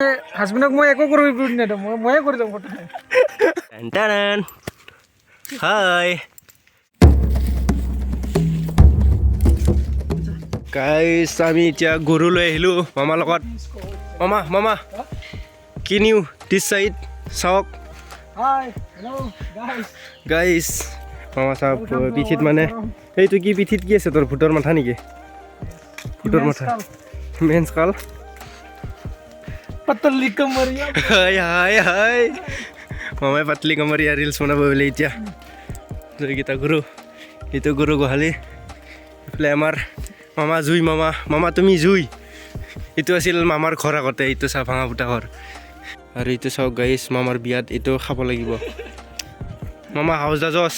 হাজবেণ্ডক মই একো কৰিব নিদিওঁ, ময়ে কৰি দিওঁ ফটো। হাই গাইছ, আমি এতিয়া গৰু লৈ আহিলোঁ মামাৰ লগত। মামা মামা কি নিউ দিছ চাইড চাওক গাইছ। মামা চাওক পিঠিত মানে এইটো কি পিঠিত কি আছে তোৰ? ভূতৰ মাথা নেকি? ভূতৰ মাথা মেন্স কাল। পাতলি কমৰিয়া। হাই হাই হাই মামাই পাতলি কমৰীয়া ৰিলছ বনাব বোলে এতিয়া। এইকেইটা গৰু, এইটো গৰু গোহালি। এইফালে আমাৰ মামা জুই। মামা মামা তুমি জুই। এইটো আছিল মামাৰ ঘৰ আগতে, এইটো চাহ ভাঙা ফুটা ঘৰ। আৰু এইটো চাওক গাইছ, মামাৰ বিয়াত এইটো খাব লাগিব। মামা হাউচ দা জছ।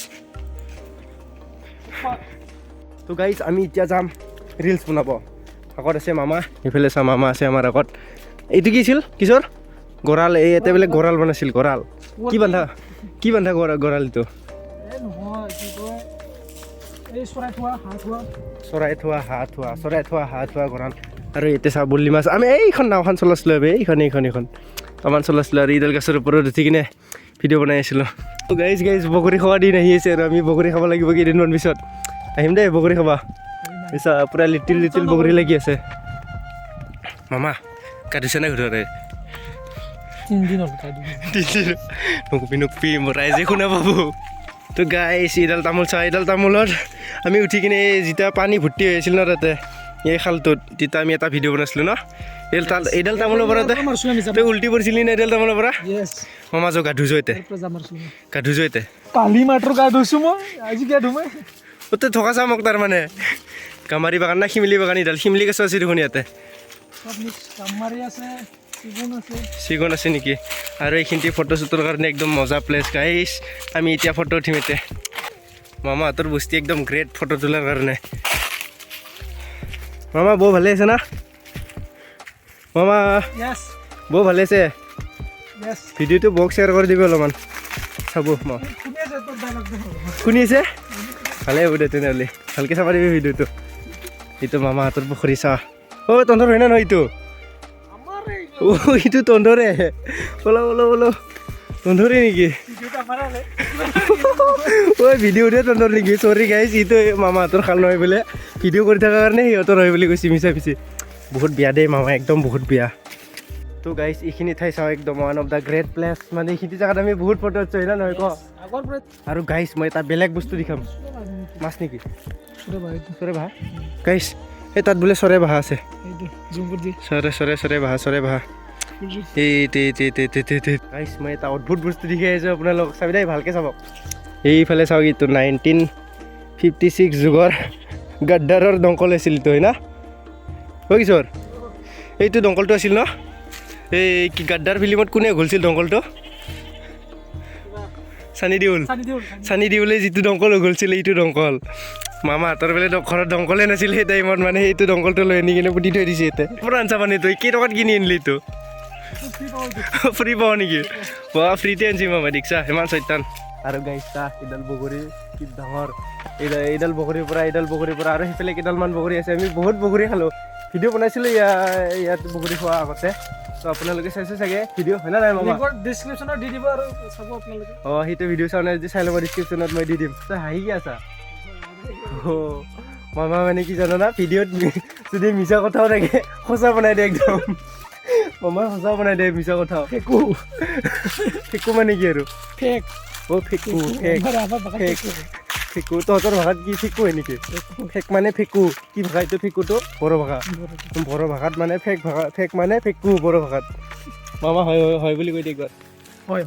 তো গাইছ আমি এতিয়া যাম ৰিলছ বনাব। আগত আছে মামা, এইফালে চা মামা আছে আমাৰ আগত। এইটো কি আছিল কিশোৰ? গঁৰাল। এই ইয়াতে বোলে গঁৰাল বনাইছিল। গঁৰাল কি বান্ধা গঁৰাল এইটো? চৰাই থোৱা গঁৰাল। আৰু ইয়াতে চা বল্লি মাছ। আমি এইখন নাওখন চলাইছিলোঁ এইখন টামান চলাইছিলোঁ। আৰু ইডাল গছৰ ওপৰত উঠি কিনে ভিডিঅ' বনাই আছিলোঁ। গাইজ বগৰী খোৱা দিন আহি আছে আৰু আমি বগৰী খাব লাগিব কেইদিনমান পিছত। আহিম দেই বগৰী খাবা। পিছা পূৰা লিটিল বগৰী লাগি আছে। মামা কাটিছে নাই ঘৰৰে? 3 দিন নকবি ৰাইজে শুনা পাব। তো গাইছ এইডাল তামোল চা, এইডাল তামোলত আমি উঠি কিনে যেতিয়া পানী ভৰ্তি হৈ আছিল ন তাতে এই খালটোত, তেতিয়া আমি এটা ভিডিঅ' বনাইছিলোঁ ন। এইডাল তামোলৰ পৰা তই উল্টি পৰিছিলি না এইডাল তামোলৰ পৰা? মামা যো গা ধুজো এতিয়া কালি মাত্ৰ গা ধুইছোঁ মই, আজি গা ধুমাই তই থকা চা মোক। তাৰমানে গামাৰি বাগান না শিমলি বাগান? এইডাল শিমলি গছ আছে দেখোন ইয়াতে। চিগুন আছে নেকি? আৰু এইখিনি ফটো শ্বুটৰ কাৰণে একদম মজা প্লেচ গাইছ। আমি এতিয়া ফটো উঠিম এতিয়া। মামাহঁতৰ বস্তি একদম গ্ৰেট ফটো তোলাৰ কাৰণে। মামা বৌ ভালে আছে না? মামা বৌ ভালে আছে? ভিডিঅ'টো বক শ্বেয়াৰ কৰি দিবি অলপমান চাব। শুনি আছে? ভালে হ'ব দে তেনেহ'লে, ভালকৈ চাব দিবি ভিডিঅ'টো। এইটো মামাহঁতৰ পুখুৰী চা। অ' তহঁতৰ হয় না নহয় এইটো? এইটো তহঁতৰে? বোলো তহঁতৰে নেকি? ঐ ভিডিঅ'তে তহঁতৰ নেকি? চৰি গাইছ, এইটো মামাহঁতৰ খাল নহয় বোলে। ভিডিঅ' কৰি থকাৰ কাৰণে সিহঁতৰ হয় বুলি কৈছে মিছা পিছে। বহুত বেয়া দেই মামা, একদম বহুত বেয়া। তো গাইছ এইখিনি ঠাই চাওঁ, একদম one of the great place. মানে এইখিনি জেগাত আমি বহুত ফটো উঠিছোঁ হয় না নহয় ক? আৰু গাইছ মই এটা বেলেগ বস্তু দেখাম। মাছ নেকি? চৰে বাহা গাইছ, এই তাত বোলে চৰে বাহা আছে। চৰে বাহা গাইছ মই এটা অদ্ভুত বস্তু দেখি আহিছোঁ আপোনালোক চাবি দেই, ভালকৈ চাব। এইফালে চাওক, এইটো 1956 যুগৰ গাদ্দাৰৰ দংকল আছিল এইটো হয় না? হয় কিশোৰ? এইটো দংকলটো আছিল ন? এই কি গাদ্দাৰ ফিল্মত কোনে ঘূৰিছিল দংকলটো? চানি দেউলে যিটো দংকল ঘূৰিছিল এইটো দংকল। মামাহঁতৰ বোলে ঘৰত দংকলে নাছিল সেই টাইমত, মানে সেইটো দংকলটো লৈ আনি কিনে পুতি থৈ দিছে ইয়াতে। পৰা আনছা মানে তই কেইটকাত কিনি আনিলি এইটো? ফ্ৰী পাওঁ নেকি? ফ্ৰীতে আনিছি মামা, দেখিছা ইমান চৈতান। আৰু গাইছ চা এইডাল বগৰী কি ডাঙৰ। এইডাল বগৰীৰ পৰা আৰু সেইফালে কেইডালমান বগৰী আছে। আমি বহুত বগৰী খালোঁ, ভিডিঅ' বনাইছিলোঁ ইয়াত বগৰী খোৱা আগতে। তো আপোনালোকে চাইছে চাগে ভিডিঅ' হয় না নাই মামা? ডিছক্ৰিপশ্যনত দি দিব আৰু চাব আপোনালোকে। অঁ সেইটো ভিডিঅ' চাওঁ নাই যদি চাই ল'ব, ডিছক্ৰিপশ্যনত মই দি দিম। তই হাঁহি কি আছা? মামা মানে কি জানা না, ভিডিঅ'ত যদি মিছা কথাও থাকে সঁচা বনাই দিয়ে একদম। মামাই সঁচা বনাই দিয়ে মিছা কথাও। ফেকু মানে কি আৰু? ফেকু তহঁতৰ ভাষাত কি ফেকু হয় নেকি? ফেক মানে ফেকু কি ভাষা এইটো? ফেকুটো বড়ো ভাষা। বড়ো ভাষাত মানে ফেক মানে ফেকু বড়ো ভাষাত। মামা হয় বুলি কৈ দিয়ে একবাৰ। হয়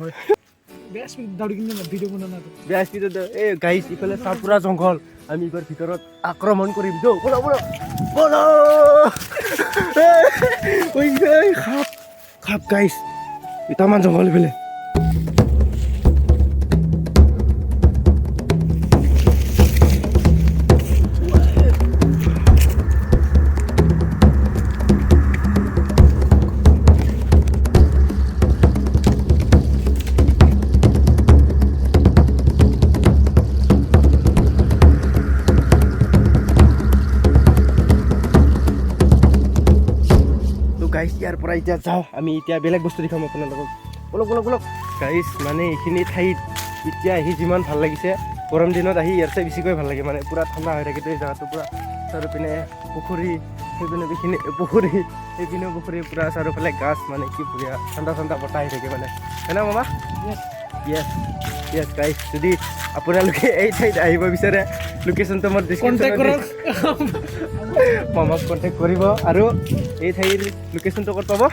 বেয়া স্পীড দাউৰি কিনে ভিডিঅ' বনানা। বেয়া স্পীডত এই গাইছ ইফালে চা পুৰা জংঘল। আমি এইবাৰ ভিতৰত আক্ৰমণ কৰিম দৌ। খাপ গাইছ, ইটামান জংঘল এইফালে। গাইছ ইয়াৰ পৰা পৰা এতিয়া যাওঁ আমি এতিয়া বেলেগ বস্তু দেখাম আপোনালোকক বলক বলক বলক গাইজ মানে এইখিনি ঠাইত এতিয়া আহি যিমান ভাল লাগিছে গৰম দিনত আহি ইয়াৰ চাই বেছিকৈ ভাল লাগে মানে পূৰা ঠাণ্ডা হৈ থাকে এই জেগাটো পূৰা চাৰিওপিনে পুখুৰী সেইপিনে এইখিনি পুখুৰী সেইপিনেও পুখুৰী পূৰা চাৰিওফালে গাছ মানে কি বঢ়িয়া ঠাণ্ডা ঠাণ্ডা বতাহ আহি থাকে মানে হয়নে মামা য়েছ য়েছ গাইজ যদি আপোনালোকে এই ঠাইত আহিব বিচাৰে লোকেশ্যনটো মোৰ ডিছক্ৰিপশ্যনত মামাক কণ্টেক্ট কৰিব আৰু এই ঠাইৰ লোকেশ্যনটো ক'ত পাব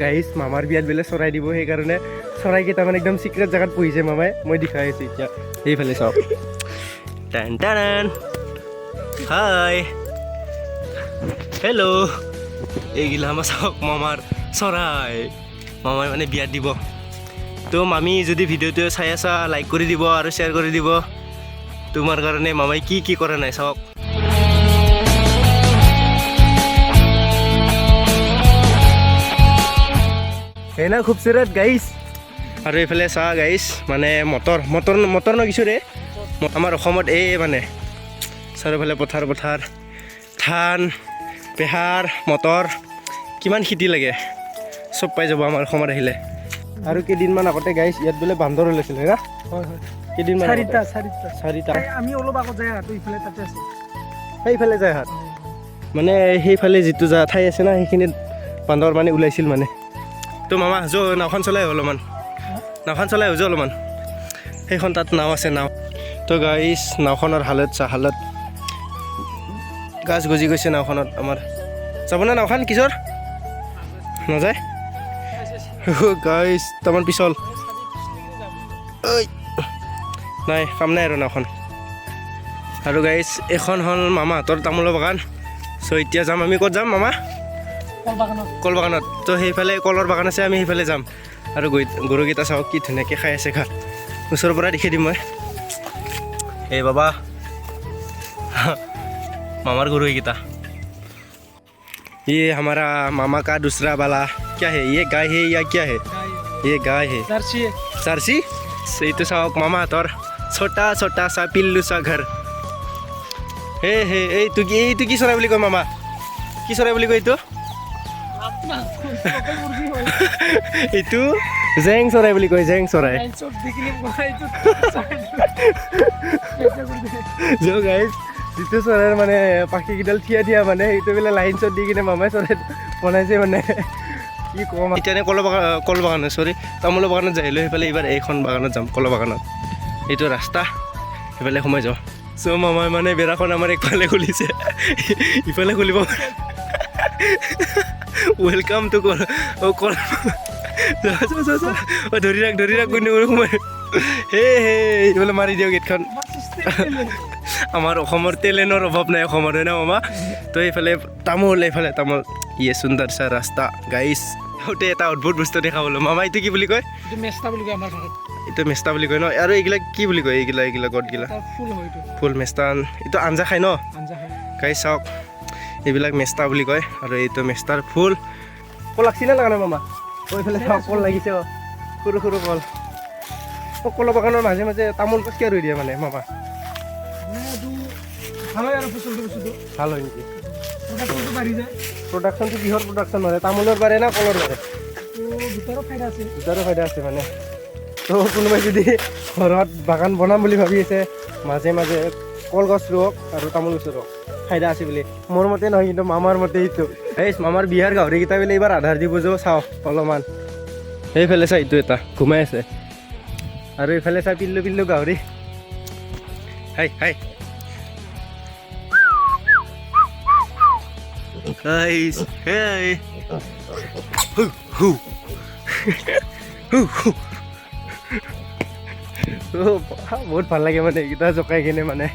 গাইজ মামাৰ বিয়াত বোলে চৰাই দিব সেইকাৰণে চৰাইকেইটা মানে একদম চিক্ৰেট জেগাত পুহিছে মামাই মই দেখাই আছোঁ এতিয়া সেইফালে চাওক টান টান হাই হেল্ল' এইগিলা আমাৰ চাওক মামাৰ চৰাই মামাই মানে বিয়াত দিব তো মামী যদি ভিডিঅ'টো চাই আছা লাইক কৰি দিব আৰু শ্বেয়াৰ কৰি দিব তোমাৰ কাৰণে মামাই কি কি কৰা নাই চাওক है ना खूबसूरत गाइस আৰু এইফালে চাহ গাইছ মানে মটৰ নগিছোঁ ৰে আমাৰ অসমত এই মানে চাৰিওফালে পথাৰ ধান পেহাৰ মটৰ কিমান খেতি লাগে চব পাই যাব আমাৰ অসমত আহিলে আৰু কেইদিনমান আগতে গাইছ ইয়াত বোলে বান্দৰ ওলাইছিলে না হয় কেইদিনমান চাৰিটা আমি অলপ আগত যাই আহাতো ইফালে তাতে আছে সেইফালে যায় হাত মানে সেইফালে যিটো ঠাই আছে না সেইখিনিত বান্দৰ মানে ওলাইছিল মানে তো মামা যো নাওখন চলাই অলপমান নাওখন চলাই যো অলপমান সেইখন তাত নাও আছে নাও তো গাইছ নাওখনৰ হালত গাছ গজি গৈছে নাওখনত আমাৰ যাবনে নাওখন কিশোৰ নাযায় গাইছ তামান পিছল ঐ নাই কাম নাই আৰু নাওখন আৰু গাইছ এখন হ'ল মামাহঁতৰ তামোলৰ বাগান চ' এতিয়া যাম আমি ক'ত যাম মামা কল বাগানত তো সেইফালে কলৰ বাগান আছে আমি সেইফালে যাম আৰু গৰুকেইটা চাওক কি ধুনীয়াকৈ খাই আছে ঘাট ওচৰৰ পৰা দেখি দিম মই এই বাবা मामार गुरु गीता ये हमारा मामा का दूसरा वाला क्या है ये गाय है या क्या है ये गाय है जर्सी सही तो साहब मामा तोर छोटा छोटा सा पिल्लू सा घर हे तू की सराय बोली को मामा की सराय बोली को इतु जेंग सराय बोली को जेंग सराय जो गाइस जितु चराइर माने पाखिकेइडाल थिया दिया माने इटु बेला लाइन शट দি কিনে মামাই চৰাই বনাইছে মানে কি কম এতিয়া কল বাগান সৰি তামোল বাগানত যাইলো সেইফালে এইবাৰ এইখন বাগানত যাম কল বাগানত এইটো ৰাস্তা সেইফালে সোমাই যাওঁ চ' মামাই মানে বেৰাখন আমাৰ একফালে খুলিছে ইফালে খুলিব ৱেলকাম টু কল ধৰি ৰাখ কোনে সোমাই হে এইফালে মাৰি দিয়ক গেটখন আমাৰ অসমৰ টেলেনৰ অভাৱ নাই অসমৰ হয় না মামা তো এইফালে তামোল ইয়ে সুন্দৰ চা ৰাস্তা গাইছ আহোঁতে এটা অদ্ভুত বস্তু দেখা পালোঁ মামা এইটো কি বুলি কয় এইটো মেষ্টা বুলি কয় ন আৰু এইগিলা কি বুলি কয় এইগিলা গছগিলা ফুল মেষ্টান এইটো আঞ্জা খায় ন গাইছ চাওক এইবিলাক মেষ্টা বুলি কয় আৰু এইটো মেষ্টাৰ ফুল কল লাগছি না লগা নাই মামা এইফালে চাওক কল লাগিছে সৰু সৰু কল কলৰ বাগানৰ মাজে মাজে তামোল কচকিয়া ৰৈ দিয়ে মানে মামা ভাল হয় নেকি প্ৰডাকশ্যনটো কিহৰ প্ৰডাকশ্যন হয় তামোলৰ পাৰে না কলৰ পাৰে দুটাৰো ফাইদা আছে মানে তো কোনোবাই যদি ঘৰত বাগান বনাম বুলি ভাবি আছে মাজে মাজে কলগছ ৰুৱক আৰু তামোল গছ ৰুৱক ফাইদা আছে বুলি মোৰ মতে নহয় কিন্তু মামাৰ মতে এইটো এই মামাৰ বিয়াৰ গাহৰিকেইটা বোলে এইবাৰ আধাৰ দিব যাওঁ চাওঁ অলপমান সেইফালে চাই এইটো এটা ঘুমাই আছে আৰু এইফালে চাই পিল্লু গাহৰি হাই Guys, hey. বহুত ভাল লাগে মানে এইকেইটা জকাই কিনে মানে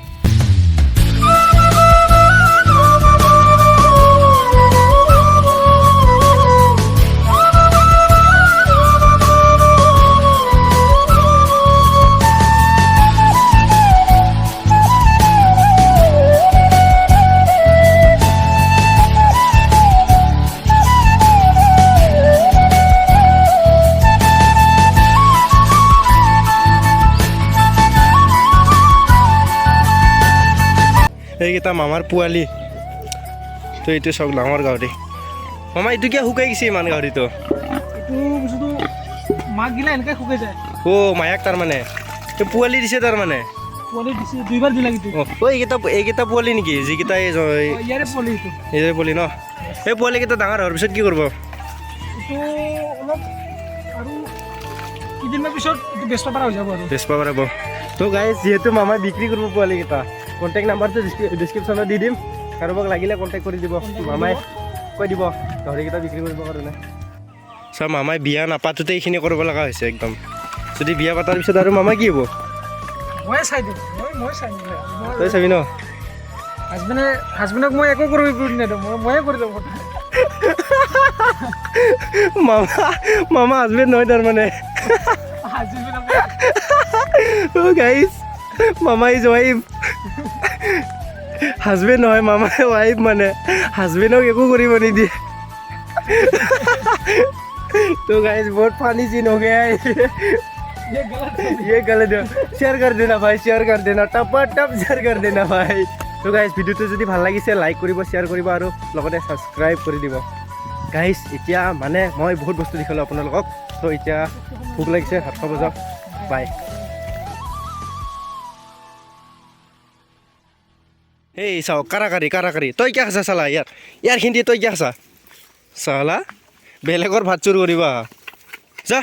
এইকেইটা মামাৰ পোৱালি তো এইটো চাওক ডাঙৰ গাহৰি মামা এইটো কিয় শুকাই গৈছে ইমান গাহৰিটো এইটো বস্তুটো মাক গিলা এনেকৈ শুকাই যায় অ' মায়াক তাৰমানে তো পোৱালি দিছে তাৰমানে পোৱালি দিছে 2 বাৰ দিলা কিন্তু অ' এইকেইটা পোৱালি নেকি যিকেইটা ইয়াৰে পোৱালি এইটো এই পোৱালি ন এই পোৱালিকেইটা ডাঙৰ হোৱাৰ পিছত কি কৰিব এইটো অলপ আৰু কেইদিনমান পিছত এইটো বেচিব পৰা হৈ যাব আৰু বেচিব পাৰিব তো গাইজ যিহেতু মামাই বিক্ৰী কৰিব পোৱালিকেইটা কণ্টেক্ট নাম্বাৰটো ডিছক্ৰিপশ্যনত দি দিম কাৰোবাক লাগিলে কণ্টেক্ট কৰি দিব মামাই কৈ দিব গাহৰিকেইটা বিক্ৰী কৰিবৰ কাৰণে চাওঁ মামাই বিয়া নাপাতোতে এইখিনি কৰিব লগা হৈছে একদম যদি বিয়া পতাৰ পিছত আৰু মামাই কি হ'ব মই চাই দিম মই চাই দিম তই চাবি ন হাজবেণ্ডক মই একো কৰিব নিদিওঁ ময়ে কৰি দিম মামা হাজবেণ্ড নহয় তাৰমানে গাইজ মামা ইজ ৱাইফ হাজবেণ্ড নহয় মামাই ৱাইফ মানে হাজবেণ্ডক একো কৰিব নিদিয়ে तो गाइस बहुत फनी सीन हो गया है ये गलत है शेयर कर देना भाई शेयर कर देना टप शेयर कर देना भाई तो गाइस ভিডিওটো যদি ভাল লাগিছে লাইক কৰিব শেয়াৰ কৰিব আৰু লগতে সাবস্ক্ৰাইব কৰি দিব গাইস এতিয়া মানে মই বহুত বস্তু দেখালো আপোনালোকক তো এতিয়া ভোক লাগিছে ভাত খাব যাওক বাই এই চাও কাৰাকাৰী তই কি খাইছা চালা ইয়াৰ খিন্দি তই কি খাইছা চালা বেলেগৰ ভাত চুৰ কৰিবা যা